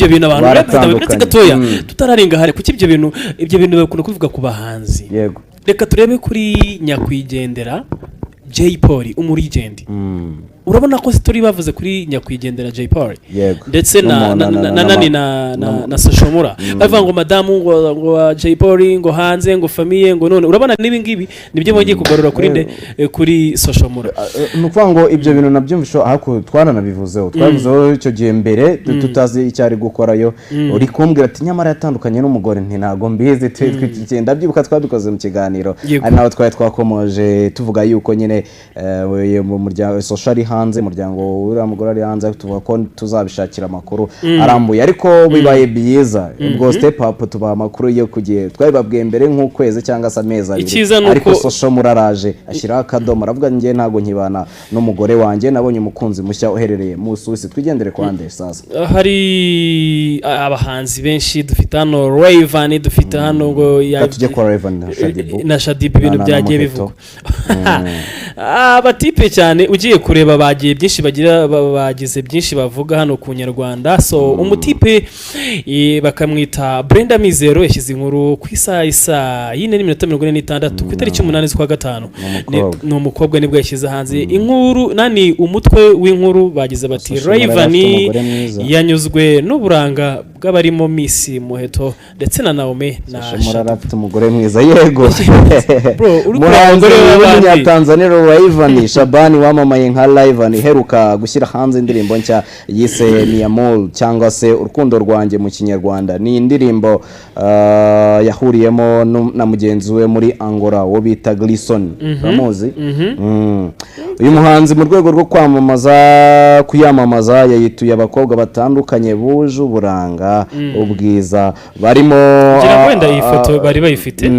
ibyo bintu abantu uretse gatoya tutararenga hari kuki ibyo bintu bakunda kuvuga ku bahanzi yego reka turebe kuri nyakwigendera Jay Polly umurigende urabona ko turi bavuze kuri nyakwigendera Jay Polly ndetse na Soshomura bavuga ngo madamu ngo Jay Polly ngo hanze ngo famille ngo none urabona nibi ngibi nibyo bagiye kugarura kuri Soshomura nukuvuga ngo ibyo bintu nabyumvisho ahako twaranabivuzeho twavuzeho icyo gihe mbere tutazi icyari gukorayo uri kumbwira ati nyamara yatandukanye n'umugore ntago mbizi twigenda byibuka twabikoze mu kiganiro ari naho twakomoje tuvuga yuko nyine mu muryango social hanze muryango uriya mugore ari hanze tuvuga ko tuzabishakira amakuru arambuye ariko bibaye byiza ubwo step up tuba amakuru yo kugiye twabibabwiye mbere nk'ukwezi cyangwa se amezi abiri ariko social muraraje ashyiraho akadomo aravuga ngiye ntago nkibana n'umugore wanjye nabonye umukunzi mushya uherereye mu Suisse twigendere kwande sasa hari abahanzi benshi dufite hano Rayvan dufite hano ngo tujye kwa Rayvan na Shadib ibintu byagiye bivuga abatipe cyane ugiye kureba bagiye byinshi bagize byinshi bavuga hano ku Nyarwanda so umutipe bakamwita Brenda Mizero yashyize inkuru ku isa 4:46 ku itariki 8 z'ukwa gatanu ni umukobwa nibwo yashyize hanze inkuru nani umutwe w'inkuru bagize bati Rayvan yanyuzwe n'uburanga bw'abarimo Miss Muheto ndetse na Naomi na Soshomura afite umugore mwiza yego umuhanzi w'Umunyatanzania Rayvan Shabani wamamaye nka Rayvan heruka gushyira hanze indirimbo nshya yise Miyamol cyangwa se urukundo rwanjye mu Kinyarwanda ni indirimbo yahuriyemo na mugenzi we muri Angola wo bita Gleason bamuzi uyu muhanzi mu rwego rwo kuyamamaza yayituye abakobwa batandukanye buje uburanga ubwiza barimo wenda iyi foto bari bayifite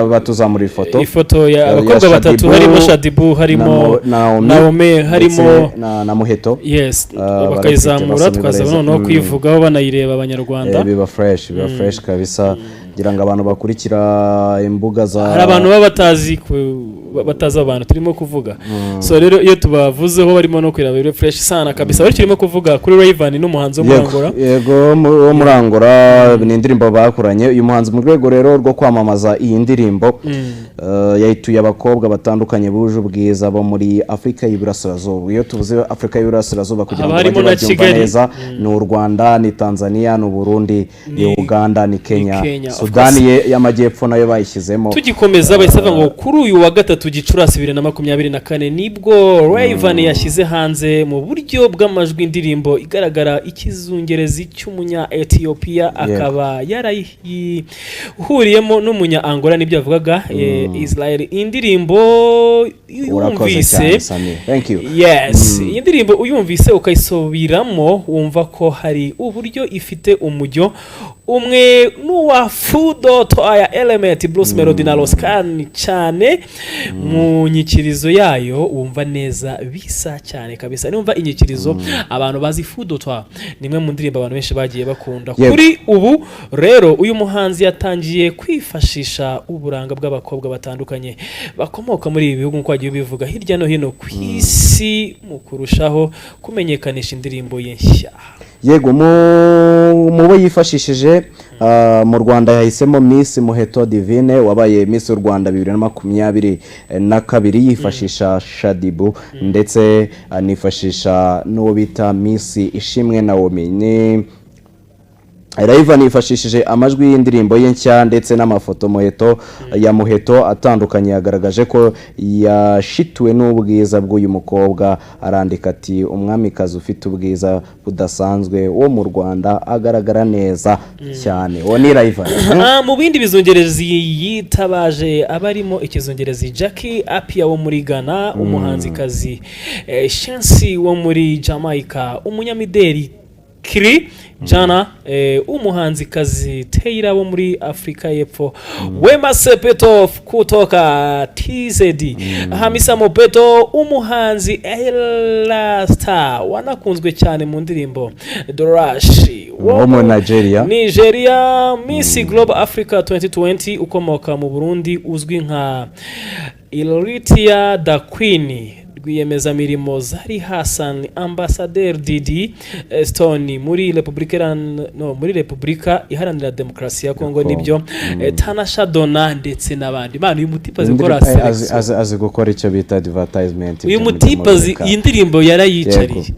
batuzamura ifoto abakobwa batatu harimo Shadibu harimo Naomi harimo na Muheto yes bakayizamura tukazabona no kwivugaho banayireba abanyarwanda biba fresh kabisa gira ngo abantu bakurikira imbuga za hari abantu batazi abantu turimo kuvuga so rero iyo tubavuzeho barimo no kwiraba fresh sana kabisa bari turimo kuvuga kuri Rayvan n'umuhanzi w'Umurangora yego w'Umurangora ni indirimbo bakuranye uyu muhanzi mu rwego rero rwo kwamamaza iyi ndirimbo yayituye abakobwa batandukanye buje ubwiza bo muri Afrika y'Iburasirazuba iyo tuvuze Afrika y'Iburasirazuba kugira ngo babyumve neza ni u Rwanda ni Tanzania ni Burundi ni Uganda ni Kenya Sudani y'Amajyepfo nayo bayishyizemo tugikomeza bayisaba ngo kuri uyu wa gatatu Gicurasi 2024 nibwo Rayvan yashyize hanze mu buryo bw'amajwi indirimbo igaragara ikizungerezi cy'umunya Ethiopia akaba yarayihuriyemo n'umunya Angola nibyo avugaga Israel indirimbo yumvise thank you yes indirimbo uyumvise ukayisubiramo wumva ko hari uburyo ifite umujyo umwe nuwa Fudo Toya Element Blues Melody na Loscan cyane mu nyikirizo yayo wumva neza bisa cyane kabisa numva inyikirizo abantu bazi Fudo Toya nimwe mu ndirimbo abantu benshi bagiye bakunda kuri ubu rero uyu muhanzi yatangiye kwifashisha uburanga bw'abakobwa batandukanye bakomoka muri ibi bihugu nko agiye bivuga hirya no hino ku isi mu kurushaho kumenyekanisha indirimbo ye nshya yego mu bo yifashishije mu Rwanda yahisemo Miss Muheto Divine wabaye Miss Rwanda 2022 yifashisha Shadibu ndetse anifashisha n'uwo bita Miss Ishimwe Naomi ni Rayvan yifashishije amajwi y'indirimbo ye nshya ndetse n'amafoto Muheto atandukanye yagaragaje ko yashituwe n'ubwiza bw'uyu mukobwa arandika ati umwamikazi ufite ubwiza budasanzwe wo mu Rwanda agaragara neza cyane wo ni Rayvan mu bindi bizongerezi yitabaje abarimo ikizongerezi Jackie Apia wo muri Ghana umuhanzikazi Shansi wo muri Jamaica umunyamideli Kiri Jana umuhanzikazi Teira wo muri Afrika y'Epfo Wema Sepeto kutoka TZD Hamisa Mobeto umuhanzi Ella Star wanakunzwe cyane mu ndirimbo Dorashi wo mu Nigeria Miss Global Africa 2020 ukomoka mu Burundi uzwi nka Ilritia da Queen rwiyemezamirimo Zari Hassan, Ambassadeur Didi Stone muri Repubulika Iharanira Demokarasi ya Kongo nibyo, Tanasha Donna ndetse n'abandi bana. Uyu mutipa zikora azi gukora icyo bita advertisement. Uyu mutipa iyi ndirimbo yarayicariye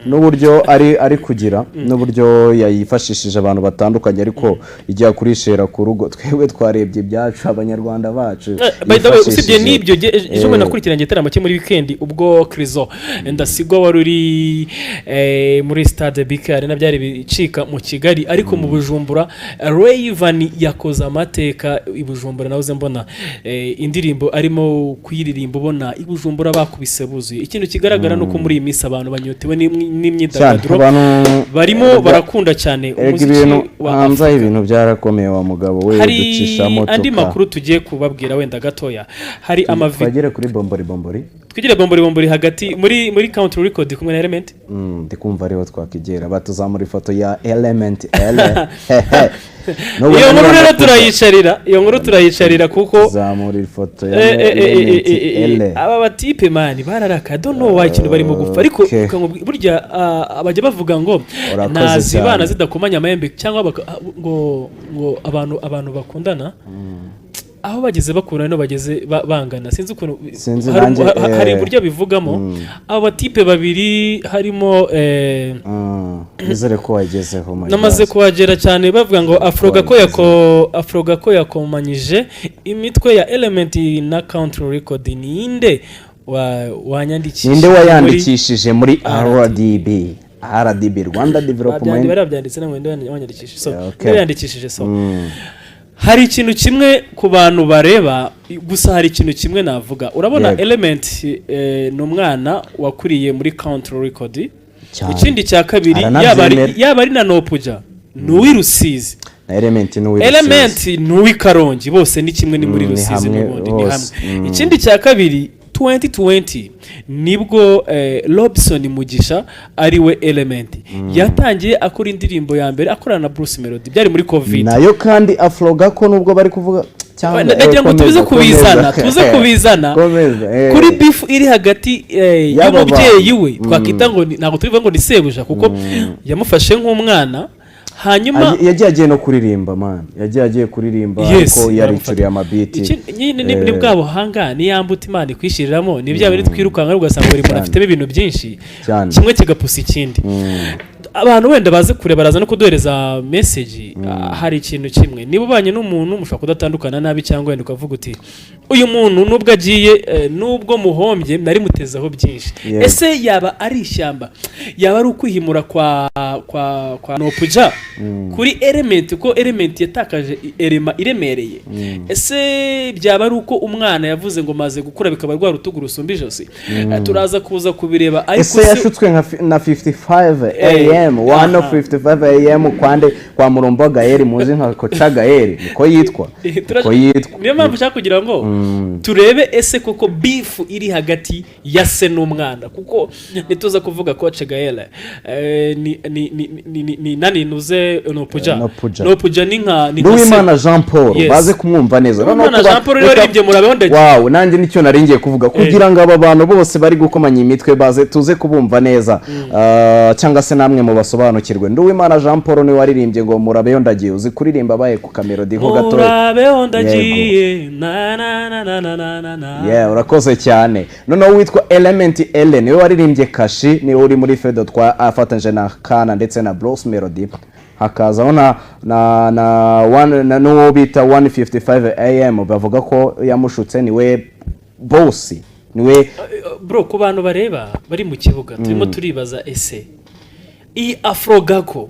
n'uburyo ari kugira n'uburyo yayifashishije abantu batandukanye, ariko ijya kurishera ku rugo. Twebwe twarebye ibyacu abanyarwanda bacu. Usibye n'ibyo ejo bundi nakurikiranye igitaramo cyo muri weekend ubwo Krizo Ndasigwa wari uri muri stade BK Arena byari bicika mu Kigali, ariko mu Bujumbura Rayvan yakoze amateka i Bujumbura. Nahoze mbona indirimbo arimo kuyiririmba ubona i Bujumbura bakubise buzuye. Ikintu kigaragara nuko muri iyi minsi abantu banyotewe n'imyidagaduro barimo barakunda cyane umuziki hanze. Ibintu byarakomeye wa mugabo we, ducishamo andi makuru tugiye kubabwira wenda gatoya. Hari twagere kuri bombori twigire bombori hagati muri Country Record kumwe na Element. Ndikumva ariho twakigera batuzamura ifoto ya Element iyo nkuru rero turayicarira kuko zamura ifoto ya Element. Aba batipe mani bararaka don't know why ikintu barimo gupfa, ariko burya abajya bavuga ngo nazibana zidakomanya amahembe, cyangwa ngo abantu bakundana aho bageze bakura no bageze bangana. Sinzi ukuntu hari uburyo bivugamo. Abo batipe babiri harimo nizere ko wagezeho namaze kuhagera cyane, bavuga ngo Afroga ko yakomanyije imitwe ya Element na Country Record. Ninde wayandikishije muri RDB Rwanda Development barabyanditse namwe yandikishije hari ikintu kimwe ku bantu bareba gusa, hari ikintu kimwe navuga. Urabona Element ni umwana wakuriye muri Country Record. Ikindi cya kabiri yaba ari na Nopuja n'uwirusizi, Element n'uwikarongi, bose ni kimwe, ni muri Rusizi n'ubundi ni hamwe. Ikindi cya kabiri 2020 nibwo Robson Mugisha ariwe Element yatangiye akora indirimbo ya mbere akorana na Bruce Melody, byari muri Covid nayo. Kandi Afroga ko nubwo bari kuvuga ndagira ngo tuze kubizana kuri beef iri hagati y'umubyeyi we, twakita ngo ntabwo tubivuga ngo ni sebuja kuko yamufashe nk'umwana, hanyuma yagiye no kuririmba yagiye kuririmba ariko yaricuriye amabiti. ni bwa buhanga ni yambuta Imana ikwishiriramo, ni bya biri twirukanka ugasanga buri muntu afitemo ibintu byinshi, kimwe kigapusa ikindi. Abantu wenda baze kure baraza no kuduhereza message. Hari ikintu kimwe, niba ubanye n'umuntu mushobora kudatandukana nabi, cyangwa wenda ukavuga uti uyu muntu nubwo agiye nubwo muhombye nari mutezaho byinshi. Ese yaba ari ishyamba, yaba ari ukwihimura kwa Nopuja kuri Element, ko Element yatakaje erema iremereye. Ese byaba ari uko umwana yavuze ngo maze gukura bikaba rwa rutugu rusumba ijosi. Turaza kuza kubireba, ariko ese yashutswe na 55 AM 1:55 AM kwa Murombo Gaël, muzi nka Kocha Gaël niko yitwa. Niyo mpamvu ushaka kugira ngo turebe ese koko beef iri hagati ya se n'umwana, kuko nituza kuvuga Kocha Gaël ni nani nuze Nopuja ni nka Uwimana Jean Paul, baze kumwumva neza. Uwimana Jean Paul rero arimbye murabeho ndagiye. Wow, nanjye nicyo naringiye kuvuga kugira ngo aba bantu bose bari gukomanya imitwe baze tuze kubumva neza, cyangwa se namwe mu basobanukirwe. Uwimana Jean Paul ni waririmbye ngo murabeho ndagiye, uzi kuririmba baye ku kamelodi ho gato. Murabeho ndagiye na urakoze cyane. Noneho witwa Element Ellen niwe waririmbye Kashi, ni uri muri Fedo twa afatanje na Kana ndetse na Bruce Melody. Hakazaho na n'uwo bita 1:55 AM bavuga ko yamushutse niwe boss, niwe bro. Ku bantu bareba bari mu kibuga turimo turibaza ese iyi Afrogako,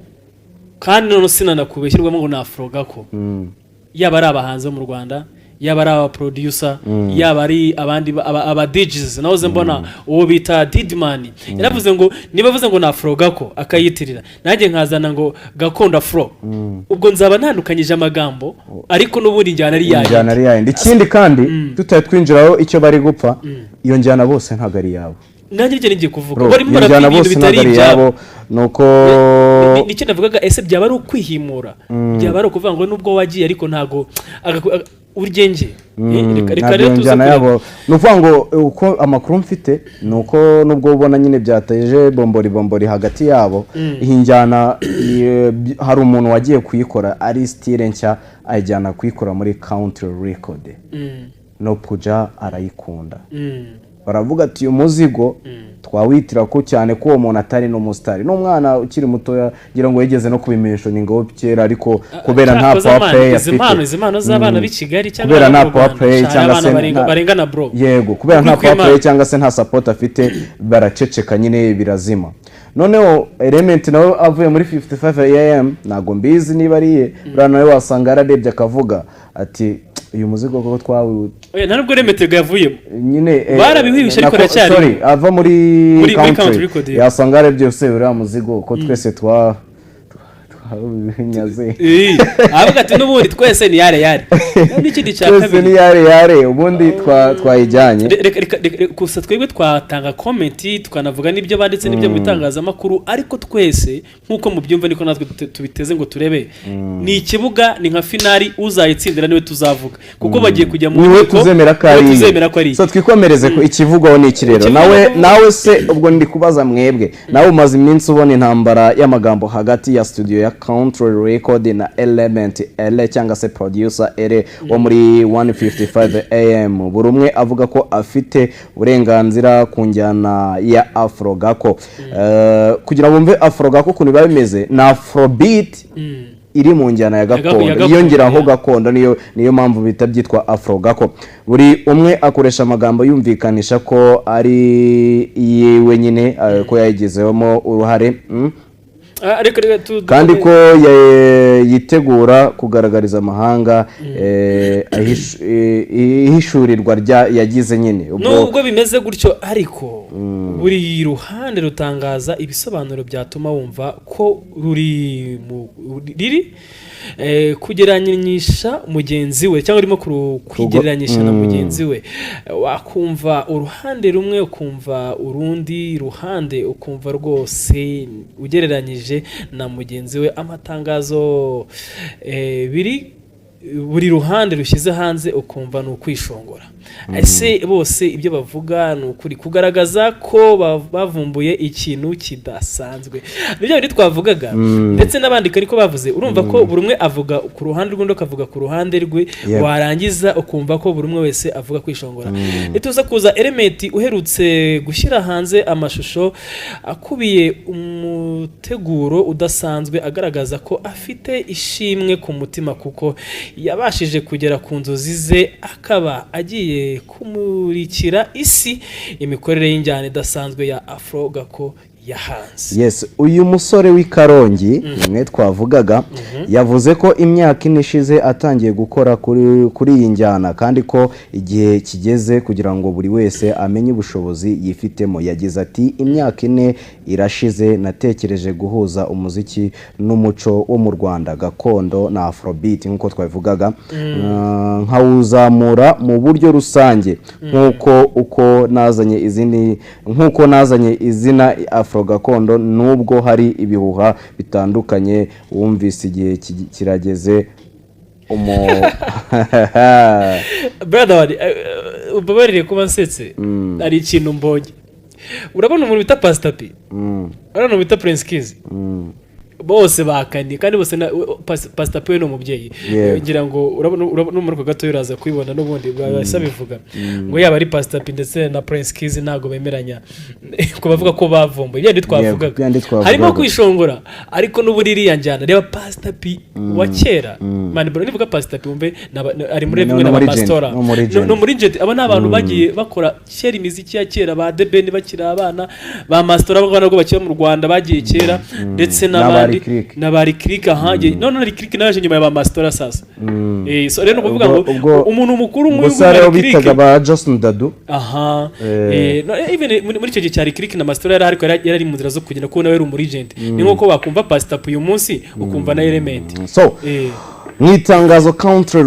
kandi none sinanakubeshyirwamo ngo na Afrogako yaba ari abahanzi mu Rwanda, yaba ari aba producer, yaba ari abandi aba DJs. Nahoze mbona uwo bita Didman yaravuze ngo niba avuze ngo na Afrogako akayitirira, nanjye nkazana ngo gakondo Afro, ubwo nzaba ntandukanyije amagambo, ariko n'ubundi njyana ari yayo. Ikindi kandi tutaye twinjiraho icyo bari gupfa, iyo njyana bose ntago ari yabo. nanjye ngiye kuvuga barimo barapinga ibintu bitari ibyabo, nuko nicyo navugaga ese byaba ari ukwihimura byaba ari ukuvuga ngo nubwo wagiye ariko ntago urugenge reka rero tuzana yabo nuvuga ngo uko amakuru mfite nuko nubwo ubona nyine byateje bombori hagati yabo injyana hari umuntu wagiye kuyikora ari style nshya ayijyana kuyikora muri country record no puja arayikunda baravuga ati umuzigo twawitira ko cyane ko uwo muntu atari n'umusitari n'umwana ukiri mutoya ngira ngo yigeze no kubimenyesha ni ngo kera ariko kubera nta power play afite izimano z'abana b'i Kigali cyangwa kubera nta power play cyangwa se barengana bro yego kubera nta power play cyangwa se nta support afite baraceceka nyine birazima noneho Element nawe avuye muri 55 am nago mbizi niba ariye bra nawe wasanga ararebye akavuga ati uyu muzigo koko twawe ntabwo Element yavuyemo nyine barabihisha ariko racyari sorry ava muri country yasanga arebye use uriya muzigo ko twese nyaze avuga ati n'ubundi twese ni yare n'ikindi cya kabiri twese ni yare ubundi twayijyanye gusa twebwe twatanga comment tukanavuga n'ibyo banditse n'ibyo mu bitangazamakuru ariko twese nk'uko mubyumva niko natwe tubiteze ngo turebe ni ikibuga ni nka finali uzayitsindira niwe tuzavuga kuko bagiye kujya mu niwe tuzemera ko ari so twikomereze ko ikivugaho ni ikirero nawe se ubwo ndi kubaza mwebwe nawe umaze iminsi ubona intambara y'amagambo hagati ya studio ya country record na Element L cyangwa se producer L wo muri 155 am buri umwe avuga ko afite uburenganzira ku njyana ya Afro Gako kugira ngo mve Afro Gako kuntu biba bimeze na Afrobeat iri mu njyana ya gakondo yongeraho gakondo niyo mpamvu bita byitwa Afro Gako buri umwe akoresha amagambo yumvikanisha ko ari yewe nyine ko yayigezemo uruhare kandi ko yitegura kugaragariza amahanga ihishurirwa yagize nyine nubwo bimeze gutyo ariko buri ruhande rutangaza ibisobanuro byatuma wumva ko ruri kugereranyisha mugenzi we cyangwa urimo kwigereranyisha na mugenzi we wakumva uruhande rumwe ukumva urundi ruhande ukumva rwose ugereranyije na mugenzi we amatangazo buri ruhande rushyize hanze ukumva ni ukwishongora ese bose ibyo bavuga ni ukuri kugaragaza ko bavumbuye ikintu kidasanzwe nibyo biri twavugaga ndetse n'abandika ariko bavuze urumva ko buri umwe avuga ku ruhande rw'undi akavuga ku ruhande rwe warangiza ukumva ko buri umwe wese avuga kwishongora nituza kuza Element uherutse gushyira hanze amashusho akubiye umuteguro udasanzwe agaragaza ko afite ishimwe ku mutima kuko yabashije kugera ku nzozi ze akaba agiye kumurikira isi imikorere y'injyana idasanzwe ya Afro Gako yahanze yes uyu musore w'Ikarongi mwe twavugaga yavuze ko imyaka ine ishize atangiye gukora kuri iyi njyana kandi ko igihe kigeze kugira ngo buri wese amenye ubushobozi yifitemo yagize ati imyaka ine irashize natekereje guhuza umuziki n'umuco wo mu Rwanda gakondo na Afrobeat nkuko twavugaga nkawuzamura mu buryo rusange nkuko nazanye izina Afro Gakondo nubwo hari ibihuha bitandukanye wumvise igihe kirageze brother ubabarire kuba nsetse ari ikintu mbonye urabona umuntu bita Pastor P urabona umuntu bita Prince Kiss bose bakanye kandi bose Pastor P no mubyeyi ngira ngo urabona muri ko gato uraza kwibona n'ubundi bwasa bivuga ngo yaba ari Pastor P ndetse na Prince Kiss ntago bemeranya ko bavuga ko bavumbuye ibyo twavugaga harimo kwishongora ariko n'uburiri yanjyana reba Pastor P wa kera man bro nivuga Pastor P umve ari muri bimwe n'abapastora no muri jet aba n'abantu bagiye bakora kera imiziki ya kera ba The Ben bakira abana ba Mastora abana ngo bakira mu Rwanda bagiye kera ndetse n'abari click ahaje none click naje nyuma ya ba Mastora sasa so rero kuvuga ngo umuntu mukuru mu gusa bitaga ba Justin Dadu even muri cyo cyari click na Mastora yari mu nzira zo kugenda ko nawe uri agent ni nko bakumva Pastor P uyu munsi ukumva na Element so mwitangazo country